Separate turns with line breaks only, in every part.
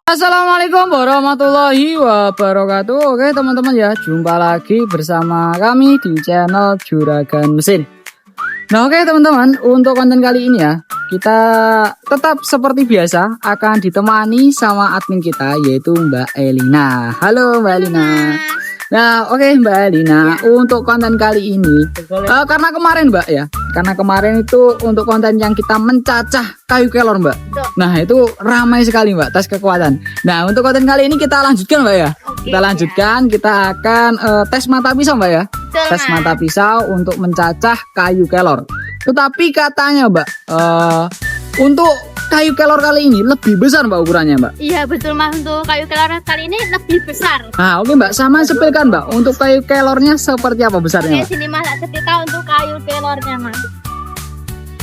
Assalamualaikum warahmatullahi wabarakatuh. Oke teman-teman ya, jumpa lagi bersama kami di channel Juragan Mesin. Nah oke teman-teman, untuk konten kali ini ya, kita tetap seperti biasa akan ditemani sama admin kita, yaitu Mbak Elina. Halo Mbak Elina. Nah oke Mbak Elina, untuk konten kali ini karena kemarin Mbak ya, karena kemarin itu untuk konten yang kita mencacah kayu kelor Mbak. Nah itu ramai sekali Mbak, tes kekuatan. Nah untuk konten kali ini kita lanjutkan Mbak ya. Kita lanjutkan, kita akan tes mata pisau Mbak ya. Tes mata pisau untuk mencacah kayu kelor. Tetapi katanya Mbak, untuk kayu kelor kali ini lebih besar Mbak ukurannya Mbak.
Iya betul Mas, untuk kayu kelor kali ini lebih besar.
Nah oke Mbak, sama sepilkan Mbak, untuk kayu kelornya seperti apa besarnya Mbak?
Oke, sini Mas, sepilkan untuk kayu kelornya Mas.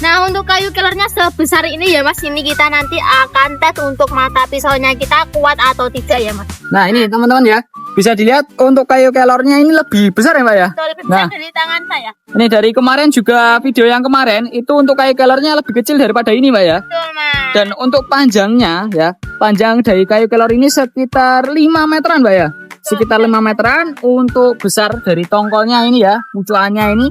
Nah untuk kayu kelornya sebesar ini ya Mas, ini kita nanti akan tes untuk mata pisaunya kita kuat atau tidak ya Mas.
Nah ini teman-teman ya, bisa dilihat untuk kayu kelornya ini lebih besar ya Mbak ya.
Betul, lebih besar dari tangan saya.
Ini dari kemarin juga video yang kemarin itu untuk kayu kelornya lebih kecil daripada ini Mbak ya.
Betul Mas.
Dan untuk panjangnya ya, panjang dari kayu kelor ini sekitar 5 meteran Mbak ya. Sekitar 5 meteran. Untuk besar dari tongkolnya ini ya, pucuannya ini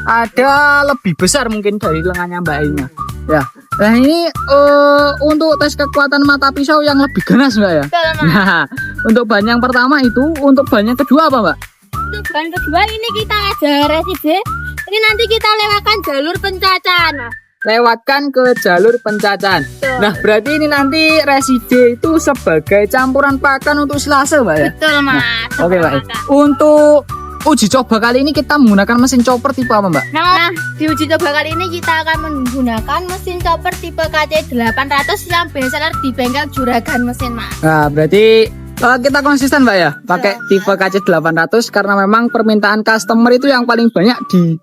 ada lebih besar mungkin dari lengannya Mbak Elina ya. Nah ini untuk tes kekuatan mata pisau yang lebih ganas Mbak ya.
Betul, Mas.
Nah untuk ban yang pertama itu, untuk ban yang kedua apa Mbak?
Untuk ban kedua ini kita ada reside. Ini nanti kita lewatkan jalur pencacahan Mas.
Lewatkan ke jalur pencacahan. Nah berarti ini nanti reside itu sebagai campuran pakan untuk silase Mbak ya.
Betul Mas.
Nah, oke Mbak. Untuk uji coba kali ini kita menggunakan mesin chopper tipe apa Mbak?
Nah, di uji coba kali ini kita akan menggunakan mesin chopper tipe KC800 yang bestseller di bengkel Juragan Mesin Mas.
Nah berarti kita konsisten Mbak ya, pakai tipe KC800 karena memang permintaan customer itu yang paling banyak di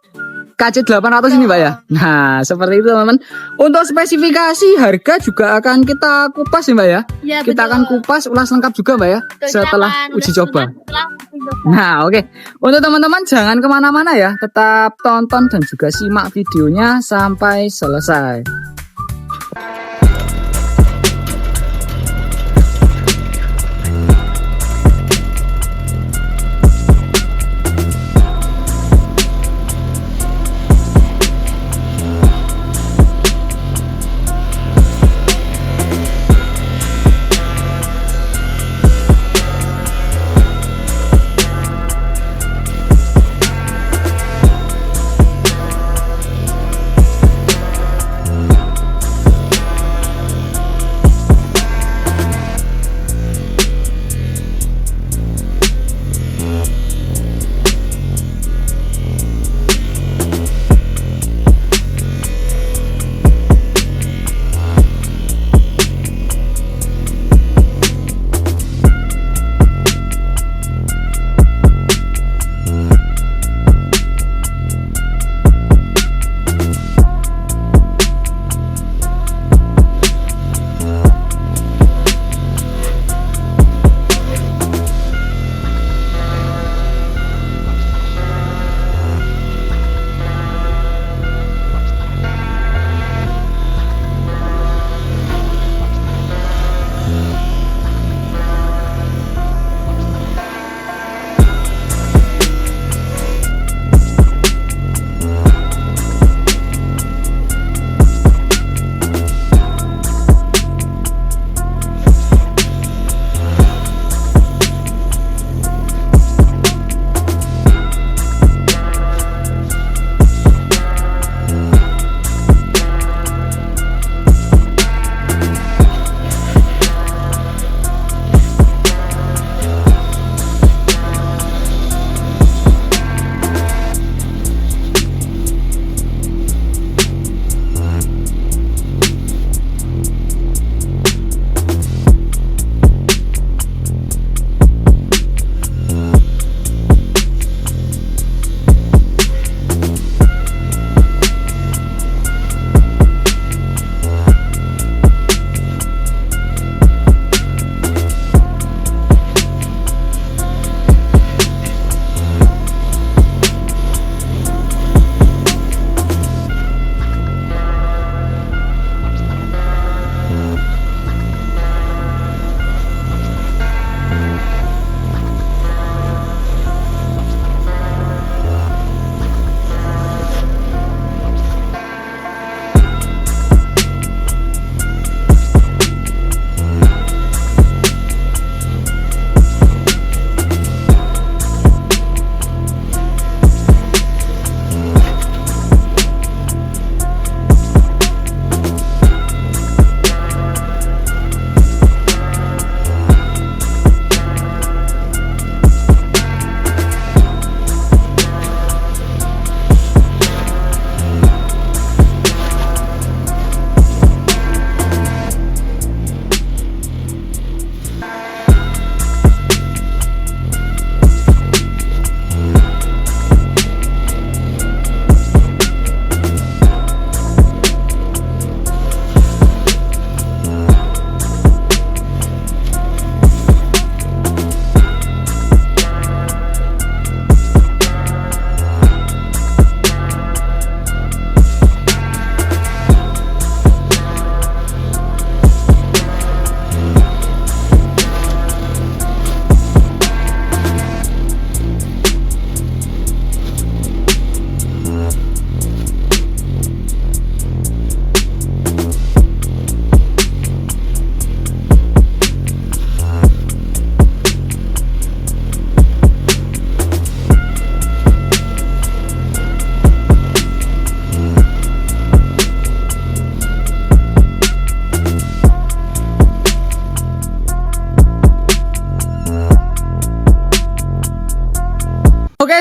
KC800 ini Mbak ya. Nah seperti itu teman-teman. Untuk spesifikasi harga juga akan kita kupas ya Mbak ya.
Ya,
Kita
betul.
akan kupas ulas lengkap juga Mbak ya,
Betul,
setelah
silakan.
uji coba.
Setelah uji coba.
Nah oke, untuk teman-teman jangan kemana-mana ya, tetap tonton dan juga simak videonya sampai selesai.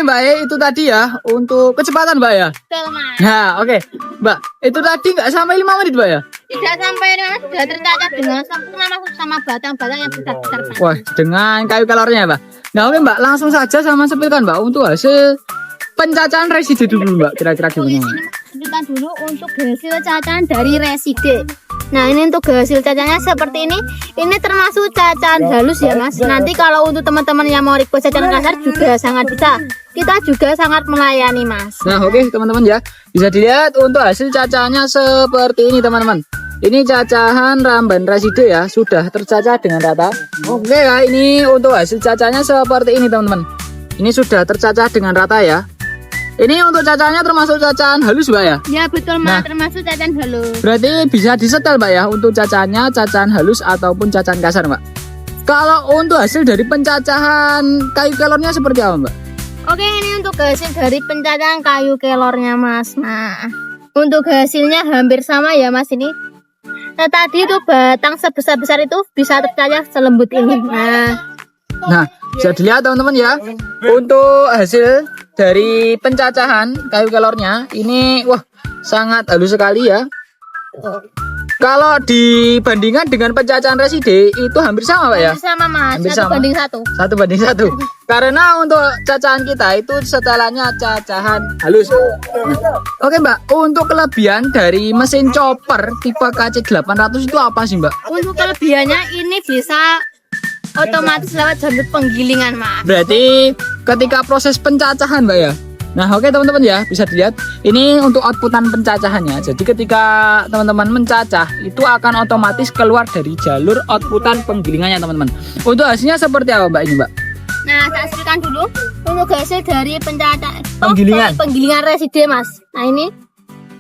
Mbak, itu tadi ya untuk kecepatan Mbak ya.
Betul mas.
Nah, oke Mbak, itu tadi nggak sampai 5 menit Mbak ya.
Tidak sampai mas, sudah tercatat dengan sempurna masuk sama batang-batang yang besar-besar mas.
Wah, dengan kayu kelornya Mbak. Nah oke Mbak, langsung saja sama sepilkan Mbak untuk hasil pencacahan residi dulu Mbak, kira-kira gimana?
Kita dulu untuk hasil cacahan dari reside. Nah ini untuk hasil cacahnya seperti ini. Ini termasuk cacahan halus ya mas. Nanti kalau untuk teman-teman yang mau request cacahan kasar juga sangat bisa. Kita juga sangat melayani mas.
Nah oke teman-teman ya, bisa dilihat untuk hasil cacahannya seperti ini teman-teman. Ini cacahan ramban reside ya, sudah tercacah dengan rata. Oke ya, ini untuk hasil cacahnya seperti ini teman-teman. Ini sudah tercacah dengan rata ya. Ini untuk cacahnya termasuk cacahan halus Mbak ya?
Ya betul
Nah.
mas, termasuk cacahan halus.
Berarti bisa disetel Mbak ya untuk cacahannya, cacahan halus ataupun cacahan kasar Mbak. Kalau untuk hasil dari pencacahan kayu kelornya seperti apa Mbak?
Oke ini untuk hasil dari pencacahan kayu kelornya mas. Nah untuk hasilnya hampir sama ya mas ini. Nah tadi itu batang sebesar-besar itu bisa tercacah selembut ini.
Nah, bisa dilihat teman-teman ya. Untuk hasil dari pencacahan kayu kelornya ini wah sangat halus sekali ya. Kalau dibandingkan dengan pencacahan reside itu hampir sama Pak ya?
Hampir sama mas,
Hampir
1
sama.
banding 1.
1:1. Karena untuk cacahan kita itu setelannya cacahan halus. Oke Mbak, untuk kelebihan dari mesin chopper tipe KC800 itu apa sih Mbak?
Untuk kelebihannya ini bisa otomatis lewat jalur penggilingan mas.
Berarti ketika proses pencacahan Mbak ya. Nah oke teman-teman ya, bisa dilihat ini untuk outputan pencacahannya. Jadi ketika teman-teman mencacah itu akan otomatis keluar dari jalur outputan penggilingannya teman-teman. Untuk hasilnya seperti apa Mbak ini Mbak?
Nah saya hasilkan dulu untuk hasil dari
Penggilingan.
penggilingan reside mas. Nah ini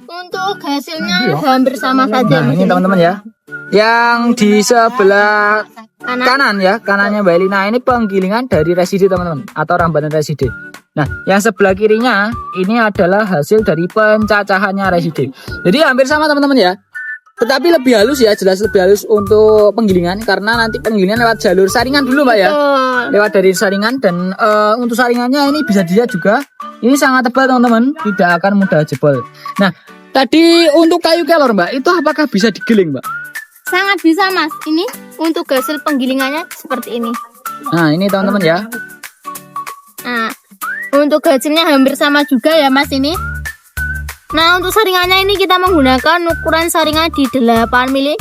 untuk hasilnya hampir sama saja.
Nah
Mas.
ini teman-teman ya, yang di sebelah kanan ya, kanannya Mbak Elina ini penggilingan dari residi teman-teman atau rambanan residi. Nah yang sebelah kirinya ini adalah hasil dari pencacahannya residi. Jadi hampir sama teman-teman ya, tetapi lebih halus ya, jelas lebih halus untuk penggilingan karena nanti penggilingan lewat jalur saringan dulu Mbak ya.
Betul.
Lewat dari saringan dan untuk saringannya ini bisa dilihat juga ini sangat tebal teman-teman, tidak akan mudah jebol. Nah tadi untuk kayu kelor Mbak itu apakah bisa digiling Mbak?
Sangat bisa mas. Ini untuk hasil penggilingannya seperti ini.
Nah ini teman-teman ya.
Nah untuk hasilnya hampir sama juga ya mas ini. Nah untuk saringannya ini kita menggunakan ukuran saringan di 8 mili.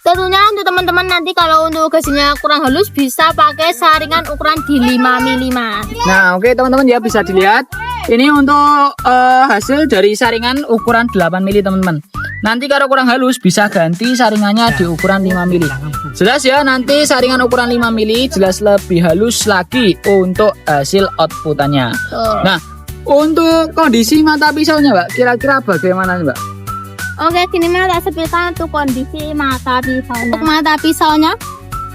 Tentunya untuk teman-teman nanti kalau untuk hasilnya kurang halus bisa pakai saringan ukuran di 5 mili mas.
Nah oke teman-teman ya, bisa dilihat ini untuk hasil dari saringan ukuran 8 mili teman-teman. Nanti kalau kurang halus bisa ganti saringannya di ukuran 5 mili. Jelas ya, nanti saringan ukuran 5 mili jelas lebih halus lagi untuk hasil outputannya. Nah untuk kondisi mata pisaunya Mbak, kira-kira bagaimana nih Mbak?
Oke, sini mana tak sepilkan untuk kondisi mata pisaunya. Untuk mata pisaunya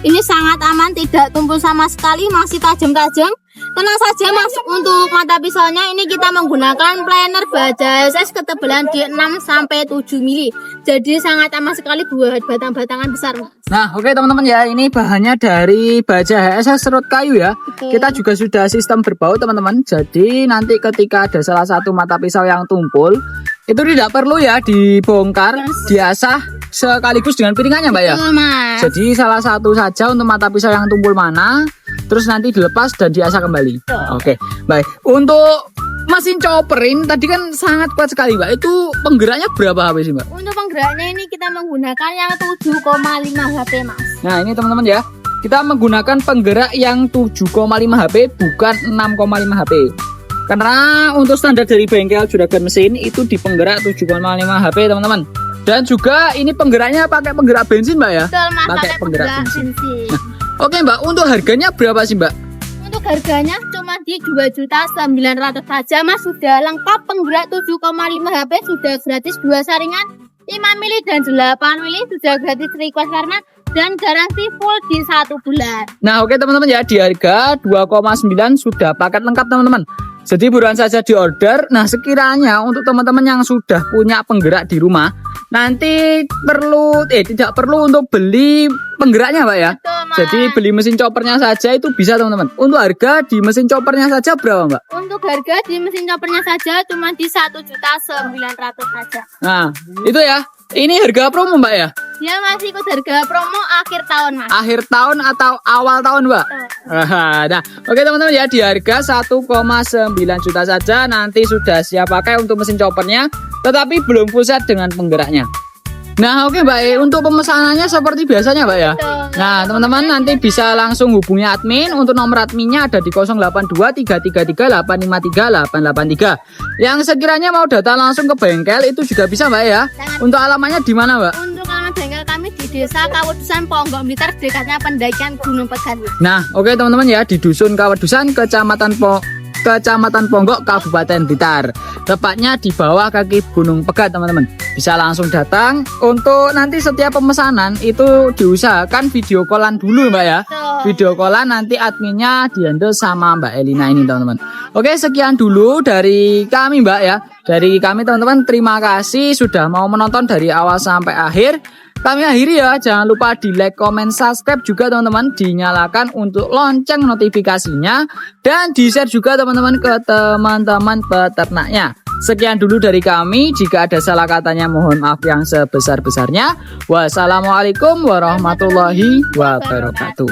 ini sangat aman, tidak tumpul sama sekali, masih tajam-tajam. Tenang saja mas, untuk mata pisaunya ini kita menggunakan planer baja SS ketebalan di 6-7 mili. Jadi sangat aman sekali buat batang-batangan besar mas.
Nah oke teman-teman ya, ini bahannya dari baja HSS serut kayu ya.
Betul.
Kita juga sudah sistem berbaut teman-teman. Jadi nanti ketika ada salah satu mata pisau yang tumpul, itu tidak perlu ya dibongkar, diasah sekaligus dengan piringannya Mbak ya.
Betul mas.
Jadi salah satu saja untuk mata pisau yang tumpul mana, terus nanti dilepas dan diasah kembali. Oke, baik. Untuk mesin chopperin tadi kan sangat kuat sekali Mbak. Itu penggeraknya berapa HP sih Mbak?
Untuk penggeraknya ini kita menggunakan yang 7,5 HP mas.
Nah ini teman-teman ya, kita menggunakan penggerak yang 7,5 HP bukan 6,5 HP. Karena untuk standar dari bengkel juragan mesin itu di penggerak 7,5 HP teman-teman. Dan juga ini penggeraknya pakai penggerak bensin Mbak ya.
Betul mas,
Pakai
pakai
penggerak
penggerak bensin.
Oke Mbak, untuk harganya berapa sih Mbak?
Untuk harganya cuma di 2.900.000 saja mas. Sudah lengkap penggerak 7,5 HP, sudah gratis 2 saringan 5 mili dan 8 mili, sudah gratis request karena dan garansi full di 1 bulan.
Nah oke teman-teman ya, di harga 2,9 sudah paket lengkap teman-teman. Jadi buruan saja di order. Nah sekiranya untuk teman-teman yang sudah punya penggerak di rumah, nanti tidak perlu untuk beli penggeraknya Mbak ya.
Betul, Mas.
Jadi beli mesin choppernya saja itu bisa teman-teman. Untuk harga di mesin choppernya saja berapa Mbak?
Untuk harga di mesin choppernya saja cuma di 1.900.000 saja.
Nah itu ya. Ini harga promo Mbak ya?
Dia masih ikut harga promo akhir tahun Mas.
Akhir tahun atau awal tahun Mbak? Nah, oke teman-teman ya, di harga 1,9 juta saja nanti sudah siap pakai untuk mesin choppernya, tetapi belum full set dengan penggeraknya. Nah oke Mbak, untuk pemesanannya seperti biasanya Mbak ya. Nah teman-teman nanti bisa langsung hubungi admin. Untuk nomor adminnya ada di 082333853883. Yang sekiranya mau datang langsung ke bengkel itu juga bisa Mbak ya. Untuk alamatnya di mana Mbak?
Untuk alamat bengkel kami di Desa Kawedusan Ponggok Blitar, dekatnya pendakian Gunung Pegat.
Nah oke teman-teman ya, di Dusun Kawedusan, Kecamatan Ponggok, Kabupaten Blitar. Tepatnya di bawah kaki Gunung Pegat teman-teman. Bisa langsung datang. Untuk nanti setiap pemesanan itu diusahakan video callan dulu Mbak ya. Video callan nanti adminnya dihandle sama Mbak Elina ini teman-teman. Oke, sekian dulu dari kami Mbak ya. Dari kami teman-teman, terima kasih sudah mau menonton dari awal sampai akhir. Kami akhiri ya, jangan lupa di like, comment, subscribe juga teman-teman, dinyalakan untuk lonceng notifikasinya, dan di share juga teman-teman ke teman-teman peternaknya. Sekian dulu dari kami, jika ada salah katanya mohon maaf yang sebesar-besarnya. Wassalamualaikum warahmatullahi wabarakatuh.